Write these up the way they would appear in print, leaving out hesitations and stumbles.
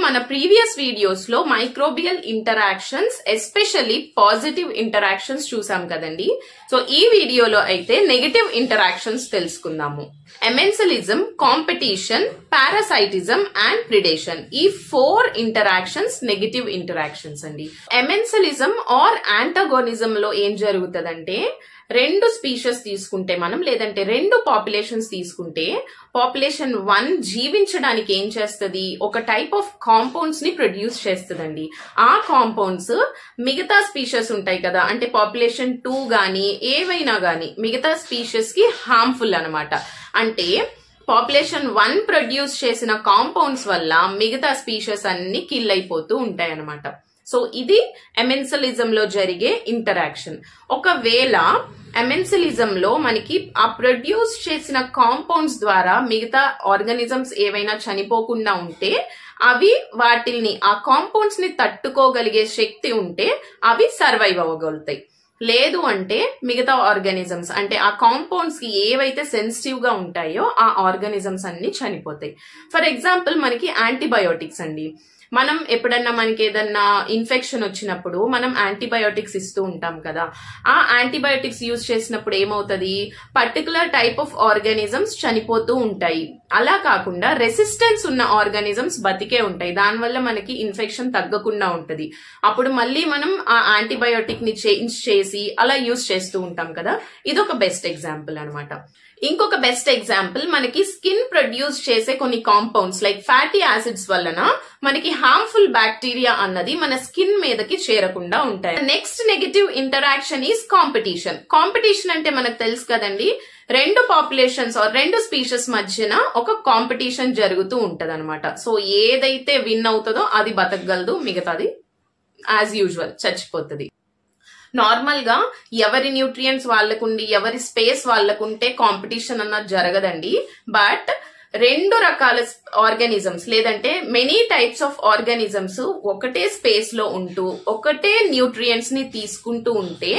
మన previous videos లో microbial interactions especially positive interactions చూసాం కదండి. సో ఈ వీడియోలో అయితే నెగటివ్ ఇంటరాక్షన్స్ తెలుసుకుందాము. ఎమెన్సలిజం, కాంపిటీషన్, పారాసైటిజం అండ్ ప్రిడేషన్, ఈ 4 ఇంటరాక్షన్స్ నెగటివ్ ఇంటరాక్షన్స్ అండి. ఎమెన్సలిజం ఆర్ యాంటాగోనిజం లో ఏం జరుగుతుందంటే, 2 స్పీషీస్ తీసుకుంటే మనం, లేదంటే 2 పాపులేషన్స్ తీసుకుంటే, పాపులేషన్ 1 జీవించడానికి ఏం చేస్తుంది, ఒక టైప్ ఆఫ్ కాంపౌండ్స్ ని ప్రొడ్యూస్ చేస్తుందండి. ఆ కాంపౌండ్స్ మిగతా స్పీషీస్ ఉంటాయి కదా, అంటే పాపులేషన్ 2 గానీ ఏవైనా గానీ మిగతా స్పీషీస్ కి హార్మ్ఫుల్ అన్నమాట. అంటే పాపులేషన్ 1 ప్రొడ్యూస్ చేసిన కాంపౌండ్స్ వల్ల మిగతా స్పీషీస్ అన్ని కిల్ అయిపోతూ ఉంటాయి అన్నమాట. సో ఇది ఎమెన్సలిజం లో జరిగే ఇంటరాక్షన్. ఒకవేళ ఎమెన్సలిజం లో మనకి ఆ ప్రొడ్యూస్ చేసిన కాంపౌండ్స్ ద్వారా మిగతా ఆర్గానిజమ్స్ ఏవైనా చనిపోకుండా ఉంటే, అవి వాటిల్ని ఆ కాంపౌండ్స్ ని తట్టుకోగలిగే శక్తి ఉంటే అవి సర్వైవ్ అవ్వగలుగుతాయి. లేదు అంటే మిగతా ఆర్గానిజమ్స్, అంటే ఆ కాంపౌండ్స్ కి ఏవైతే సెన్సిటివ్ గా ఉంటాయో ఆ ఆర్గానిజమ్స్ అన్ని చనిపోతాయి. ఫర్ ఎగ్జాంపుల్ మనకి యాంటీబయోటిక్స్ అండి. మనం ఎప్పుడన్నా మనకి ఏదన్నా ఇన్ఫెక్షన్ వచ్చినప్పుడు మనం యాంటీబయోటిక్స్ ఇస్తూ ఉంటాం కదా. ఆ యాంటీబయోటిక్స్ యూజ్ చేసినప్పుడు ఏమవుతుంది, పర్టికులర్ టైప్ ఆఫ్ ఆర్గానిజమ్స్ చనిపోతూ ఉంటాయి. అలా కాకుండా రెసిస్టెన్స్ ఉన్న ఆర్గానిజమ్స్ బతికే ఉంటాయి. దానివల్ల మనకి ఇన్ఫెక్షన్ తగ్గకుండా ఉంటది. అప్పుడు మళ్ళీ మనం ఆ యాంటీబయోటిక్ ని చేంజ్ చేసి అలా యూజ్ చేస్తూ ఉంటాం కదా. ఇదొక బెస్ట్ ఎగ్జాంపుల్ అన్నమాట. ఇంకొక బెస్ట్ ఎగ్జాంపుల్, మనకి స్కిన్ ప్రొడ్యూస్ చేసే కొన్ని కాంపౌండ్స్ లైక్ ఫ్యాటీ యాసిడ్స్ వలన మనకి హార్మ్ఫుల్ బ్యాక్టీరియా అన్నది మన స్కిన్ మీదకి చేరకుండా ఉంటాయి. Next negative interaction is competition. Competition అంటే మనకు తెలుసు కదండి, 2 పాపులేషన్స్ ఆర్ 2 స్పీషీస్ మధ్యన ఒక కాంపిటీషన్ జరుగుతూ ఉంటది అనమాట. సో ఏదైతే విన్ అవుతుందో అది బతకగలదు, మిగతాది యాజ్ యూజువల్ చచ్చిపోతుంది. నార్మల్ గా ఎవరి న్యూట్రియంట్స్ వాళ్ళకుండి ఎవరి స్పేస్ వాళ్ళకుంటే కాంపిటీషన్ అన్నది జరగదండి. బట్ 2 రకాల ఆర్గానిజమ్స్ లేదంటే మెనీ టైప్స్ ఆఫ్ ఆర్గానిజమ్స్ ఒకటే స్పేస్ లో ఉంటూ ఒకటే న్యూట్రియంట్స్ ని తీసుకుంటూ ఉంటే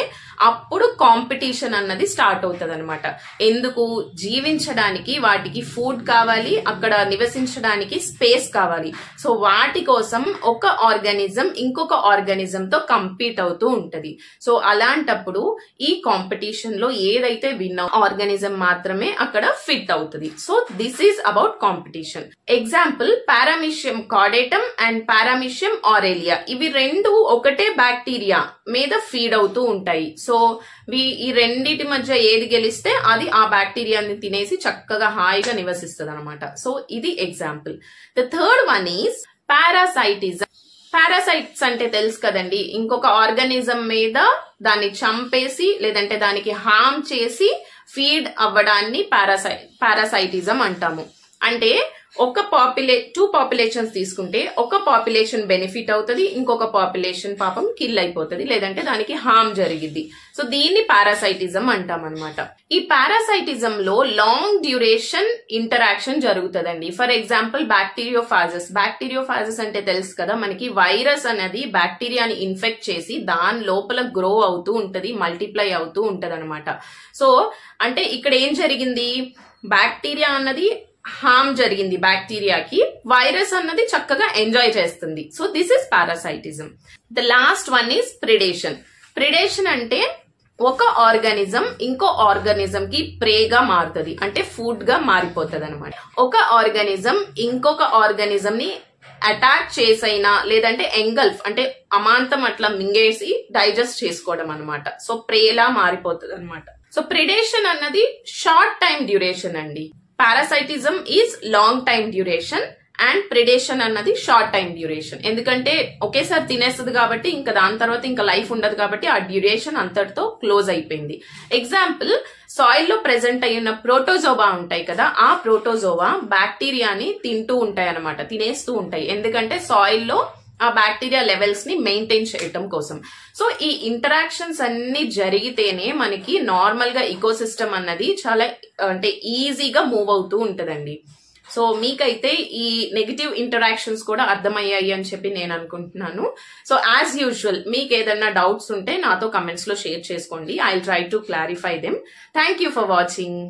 అప్పుడు కాంపిటీషన్ అన్నది స్టార్ట్ అవుతుంది అనమాట. ఎందుకు, జీవించడానికి వాటికి ఫుడ్ కావాలి, అక్కడ నివసించడానికి స్పేస్ కావాలి. సో వాటి కోసం ఒక ఆర్గానిజం ఇంకొక ఆర్గానిజం తో కంపీట్ అవుతూ ఉంటది. సో అలాంటప్పుడు ఈ కాంపిటీషన్ లో ఏదైతే విన్ ఆర్గానిజం మాత్రమే అక్కడ ఫిట్ అవుతుంది. So this is about competition. Example, paramecium caudatum and paramecium aurelia, ఇవి 2 ఒకటే బ్యాక్టీరియా మీద ఫీడ్ అవుతూ ఉంటాయి. సో ఈ రెండిటి మధ్య ఏది గెలిస్తే అది ఆ బ్యాక్టీరియాని తినేసి చక్కగా హాయిగా నివసిస్తుంది అనమాట. సో ఇది example. The third one is parasitism. Parasites అంటే తెలుసు కదండి, ఇంకొక ఆర్గానిజం మీద దాన్ని చంపేసి లేదంటే దానికి హార్మ్ చేసి ఫీడ్ అవ్వడాన్ని పారాసైటిజం అంటాము. అంటే ఒక 2 పాపులేషన్స్ తీసుకుంటే ఒక పాపులేషన్ బెనిఫిట్ అవుతుంది, ఇంకొక పాపులేషన్ పాపం కిల్ అయిపోతుంది లేదంటే దానికి హార్మ్ జరిగింది. సో దీన్ని పారాసైటిజం అంటాం అనమాట. ఈ పారాసైటిజం లో లాంగ్ డ్యూరేషన్ ఇంటరాక్షన్ జరుగుతుందండి. For example bacteriophages. బ్యాక్టీరియోఫాజెస్ అంటే తెలుసు కదా, మనకి వైరస్ అనేది బ్యాక్టీరియాని ఇన్ఫెక్ట్ చేసి దాని లోపల గ్రో అవుతూ ఉంటది, మల్టిప్లై అవుతూ ఉంటది అనమాట. సో అంటే ఇక్కడ ఏం జరిగింది, బ్యాక్టీరియా అన్నది హార్మ్ జరిగింది బ్యాక్టీరియాకి, వైరస్ అన్నది చక్కగా ఎంజాయ్ చేస్తుంది. So this is parasitism. The last one is predation. Predation అంటే ఒక ఆర్గానిజం ఇంకో ఆర్గానిజం కి ప్రేగా మారుతుంది, అంటే ఫుడ్ గా మారిపోతుంది అనమాట. ఒక ఆర్గానిజం ఇంకొక ఆర్గానిజం ని అటాక్ చేసైనా లేదంటే ఎంగల్ఫ్ అంటే అమాంతం అట్లా మింగేసి డైజెస్ట్ చేసుకోవడం అనమాట. సో ప్రేలా మారిపోతుంది అనమాట. సో ప్రిడేషన్ అన్నది షార్ట్ టైం డ్యూరేషన్ అండి. Parasitism is long time duration and predation అన్నది షార్ట్ టైం డ్యూరేషన్. ఎందుకంటే ఒకేసారి తినేస్తుంది కాబట్టి ఇంకా దాని తర్వాత ఇంకా లైఫ్ ఉండదు కాబట్టి ఆ డ్యూరేషన్ అంతటితో క్లోజ్ అయిపోయింది. ఎగ్జాంపుల్, సాయిల్ లో ప్రెసెంట్ అయిన ప్రోటోజోవా ఉంటాయి కదా, ఆ ప్రోటోజోవా బ్యాక్టీరియాని తింటూ ఉంటాయి అనమాట, తినేస్తూ ఉంటాయి. ఎందుకంటే సాయిల్ లో ఆ బ్యాక్టీరియా లెవెల్స్ ని మెయింటైన్ చేయటం కోసం. సో ఈ ఇంటరాక్షన్స్ అన్ని జరిగితేనే మనకి నార్మల్ గా ఈకోసిస్టమ్ అన్నది చాలా అంటే ఈజీగా మూవ్ అవుతూ ఉంటదండి. సో మీకైతే ఈ నెగటివ్ ఇంటరాక్షన్స్ కూడా అర్థమయ్యాయి అని చెప్పి నేను అనుకుంటున్నాను. సో యాజ్ యూజువల్ మీకు ఏదైనా డౌట్స్ ఉంటే నాతో కమెంట్స్ లో షేర్ చేసుకోండి. I will try to clarify them. Thank you for watching.